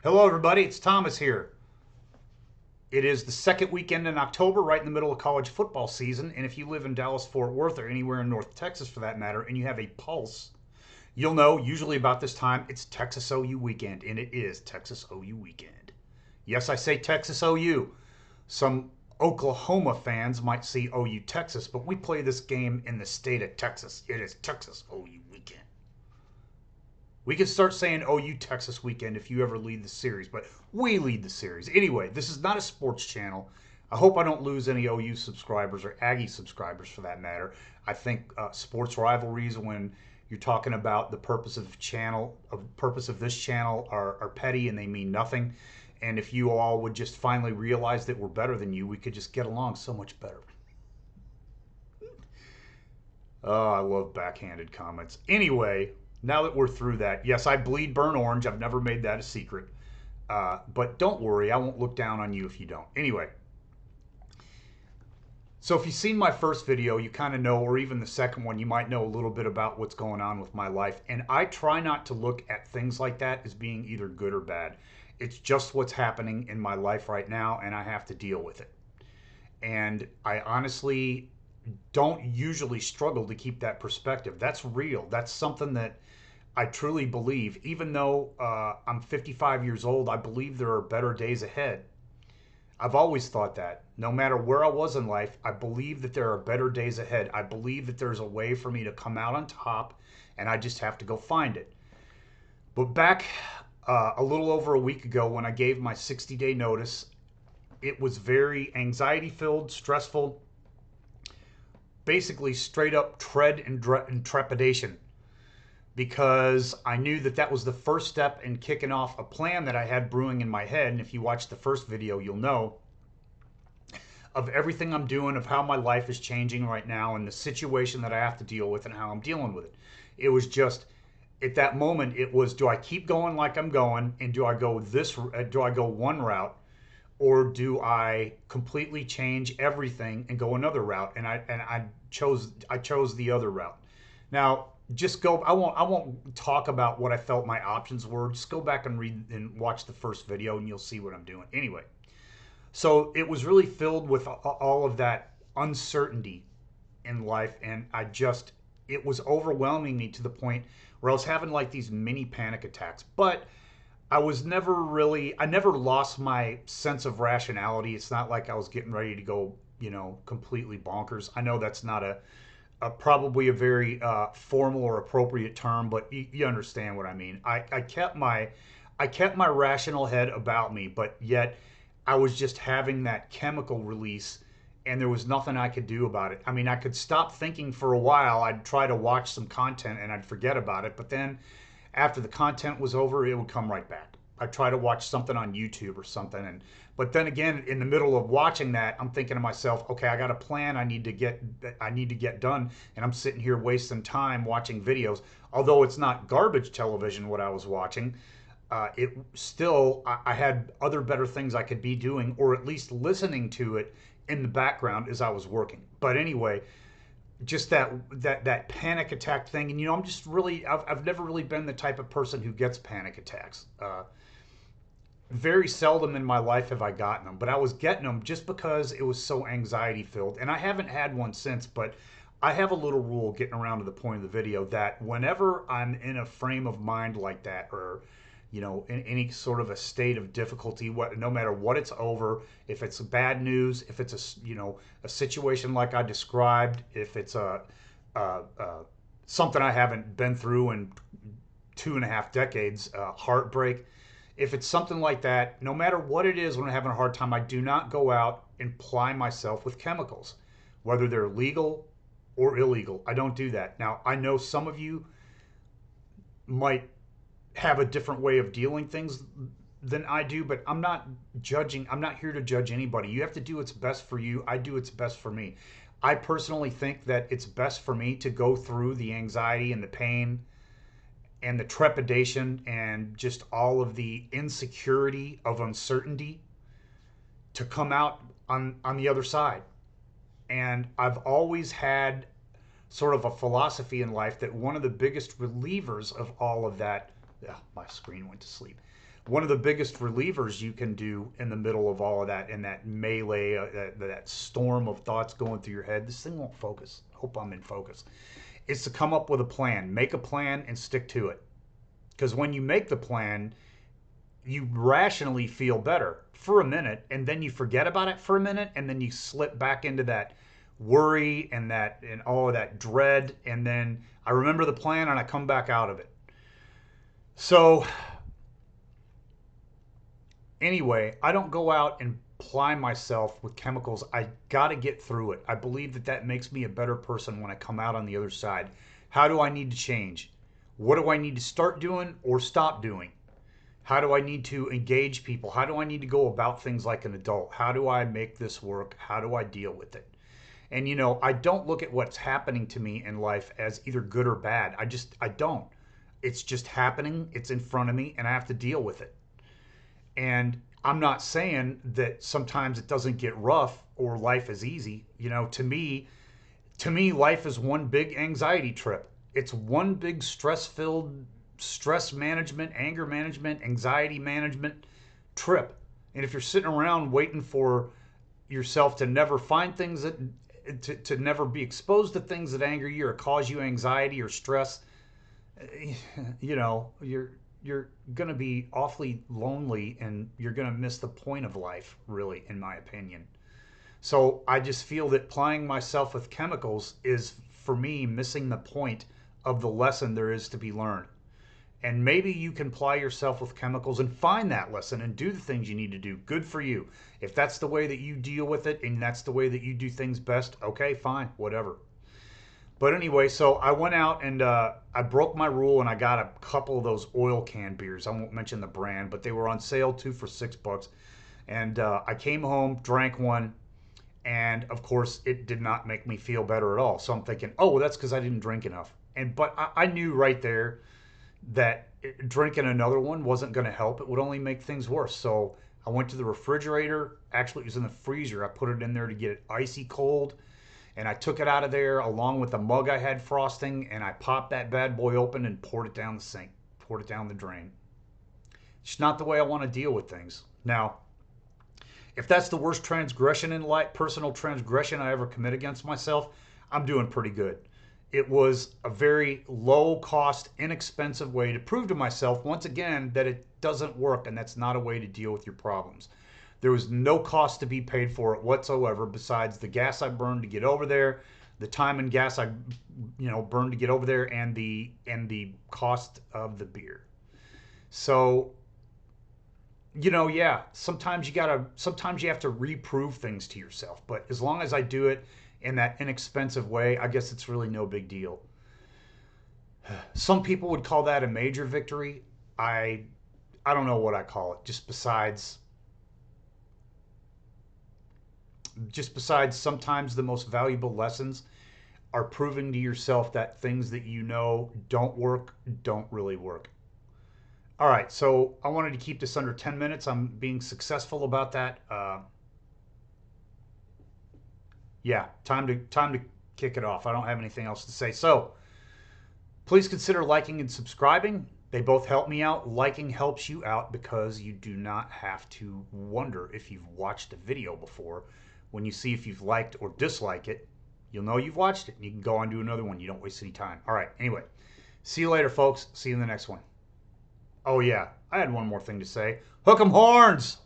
Hello, everybody. It's Thomas here. It is the second weekend in October, right in the middle of college football season. And if you live in Dallas, Fort Worth, or anywhere in North Texas for that matter, and you have a pulse, you'll know usually about this time it's Texas OU weekend, and it is Texas OU weekend. Yes, I say Texas OU. Some Oklahoma fans might see OU Texas, but we play this game in the state of Texas. It is Texas OU weekend. We can start saying OU Texas weekend if you ever lead the series, but we lead the series. Anyway, this is not a sports channel. I hope I don't lose any OU subscribers or Aggie subscribers for that matter. I think sports rivalries, when you're talking about the purpose of this channel, are petty and they mean nothing. And if you all would just finally realize that we're better than you, we could just get along so much better. Oh, I love backhanded comments. Anyway, now that we're through that, yes, I bleed burnt orange. I've never made that a secret. But don't worry, I won't look down on you if you don't. Anyway, so if you've seen my first video, you kind of know, or even the second one, you might know a little bit about what's going on with my life. And I try not to look at things like that as being either good or bad. It's just what's happening in my life right now, and I have to deal with it. And I honestly don't usually struggle to keep that perspective. That's real. That's something that I truly believe. Even though I'm 55 years old, I believe there are better days ahead. I've always thought that. No matter where I was in life, I believe that there are better days ahead. I believe that there's a way for me to come out on top, and I just have to go find it. But back a little over a week ago, when I gave my 60-day notice, it was very anxiety filled, stressful, basically straight up dread and trepidation, because I knew that that was the first step in kicking off a plan that I had brewing in my head. And if you watch the first video, you'll know of everything I'm doing, of how my life is changing right now, and the situation that I have to deal with and how I'm dealing with it. It was just, at that moment, it was, do I keep going like I'm going, and do I go one route, or do I completely change everything and go another route? And I chose the other route. Now, just go. I won't talk about what I felt my options were. Just go back and read and watch the first video, and you'll see what I'm doing. Anyway, so it was really filled with all of that uncertainty in life, and it was overwhelming me to the point where I was having like these mini panic attacks. But I never lost my sense of rationality. It's not like I was getting ready to go, completely bonkers. I know that's not probably a very formal or appropriate term, but you understand what I mean. I kept my rational head about me, but yet I was just having that chemical release, and there was nothing I could do about it. I mean, I could stop thinking for a while. I'd try to watch some content and I'd forget about it, but then after the content was over, it would come right back. I'd try to watch something on YouTube or something, but then again, in the middle of watching that, I'm thinking to myself, okay, I got a plan I need to get done, and I'm sitting here wasting time watching videos. Although it's not garbage television what I was watching, it still I had other better things I could be doing, or at least listening to it in the background as I was working. But anyway, just that panic attack thing, and I'm just really I've never really been the type of person who gets panic attacks. Very seldom in my life have I gotten them, but I was getting them just because it was so anxiety filled, and I haven't had one since. But I have a little rule, getting around to the point of the video, that whenever I'm in a frame of mind like that, or in any sort of a state of difficulty, no matter what it's over, if it's bad news, if it's a situation like I described, if it's something I haven't been through in 2.5 decades, heartbreak, if it's something like that, no matter what it is, when I'm having a hard time, I do not go out and ply myself with chemicals, whether they're legal or illegal. I don't do that. Now, I know some of you might have a different way of dealing things than I do, but I'm not judging. I'm not here to judge anybody. You have to do what's best for you. I do what's best for me. I personally think that it's best for me to go through the anxiety and the pain and the trepidation and just all of the insecurity of uncertainty to come out on the other side. And I've always had sort of a philosophy in life that one of the biggest relievers of all of that, my screen went to sleep. One of the biggest relievers you can do in the middle of all of that, in that melee, that storm of thoughts going through your head, this thing won't focus. Hope I'm in focus. Is to come up with a plan. Make a plan and stick to it. Because when you make the plan, you rationally feel better for a minute, and then you forget about it for a minute, and then you slip back into that worry and all of that dread, and then I remember the plan and I come back out of it. So anyway, I don't go out and ply myself with chemicals. I got to get through it. I believe that makes me a better person when I come out on the other side. How do I need to change? What do I need to start doing or stop doing? How do I need to engage people? How do I need to go about things like an adult? How do I make this work? How do I deal with it? And I don't look at what's happening to me in life as either good or bad. I don't. It's just happening. It's in front of me and I have to deal with it. And I'm not saying that sometimes it doesn't get rough or life is easy. To me, life is one big anxiety trip. It's one big stress management, anger management, anxiety management trip. And if you're sitting around waiting for yourself to never find things to never be exposed to things that anger you or cause you anxiety or stress, you're going to be awfully lonely and you're going to miss the point of life, really, in my opinion. So I just feel that plying myself with chemicals is, for me, missing the point of the lesson there is to be learned. And maybe you can ply yourself with chemicals and find that lesson and do the things you need to do. Good for you. If that's the way that you deal with it and that's the way that you do things best, okay, fine, whatever. But anyway, so I went out and I broke my rule and I got a couple of those oil can beers. I won't mention the brand, but they were on sale, 2 for $6. And I came home, drank one, and of course it did not make me feel better at all. So I'm thinking, oh, well, that's because I didn't drink enough. But I knew right there that drinking another one wasn't going to help. It would only make things worse. So I went to the refrigerator. Actually, it was in the freezer. I put it in there to get it icy cold. And I took it out of there along with the mug I had frosting. And I popped that bad boy open and poured it down the sink, poured it down the drain. It's not the way I want to deal with things. Now, if that's the worst transgression in life, personal transgression I ever commit against myself, I'm doing pretty good. It was a very low cost, inexpensive way to prove to myself once again that it doesn't work and that's not a way to deal with your problems. There was no cost to be paid for it whatsoever besides the gas I burned to get over there, the time and gas I burned to get over there, and the cost of the beer. So, yeah, sometimes you have to reprove things to yourself, but as long as I do it in that inexpensive way, I guess it's really no big deal. Some people would call that a major victory. I don't know what I call it. Just besides sometimes the most valuable lessons are proving to yourself that things that don't work don't really work. All right, so I wanted to keep this under 10 minutes. I'm being successful about that. Yeah, time to kick it off. I don't have anything else to say. So please consider liking and subscribing. They both help me out. Liking helps you out because you do not have to wonder if you've watched a video before. When you see if you've liked or disliked it, you'll know you've watched it and you can go on to another one. You don't waste any time. All right, anyway, see you later, folks. See you in the next one. Oh, yeah, I had one more thing to say. Hook 'em horns!